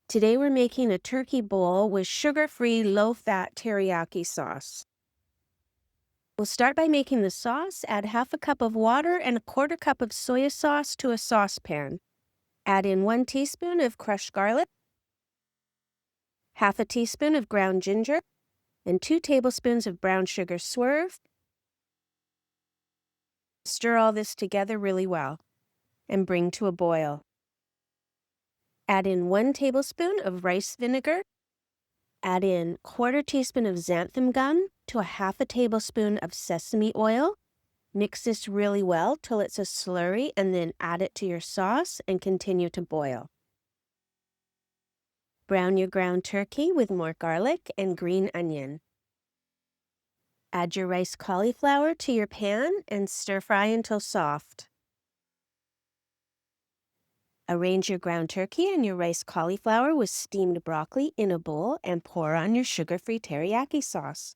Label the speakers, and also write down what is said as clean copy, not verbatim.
Speaker 1: Today we're making a turkey bowl with sugar-free, low-fat teriyaki sauce. We'll start by making the sauce. Add half a cup of water and a quarter cup of soy sauce to a saucepan. Add in 1 teaspoon of crushed garlic, half a teaspoon of ground ginger, and 2 tablespoons of brown sugar swerve. Stir all this together really well and bring to a boil. Add in 1 tablespoon of rice vinegar. Add in quarter teaspoon of xanthan gum to a half a tablespoon of sesame oil. Mix this really well till it's a slurry and then add it to your sauce and continue to boil. Brown your ground turkey with more garlic and green onion. Add your rice cauliflower to your pan and stir fry until soft. Arrange your ground turkey and your rice cauliflower with steamed broccoli in a bowl and pour on your sugar-free teriyaki sauce.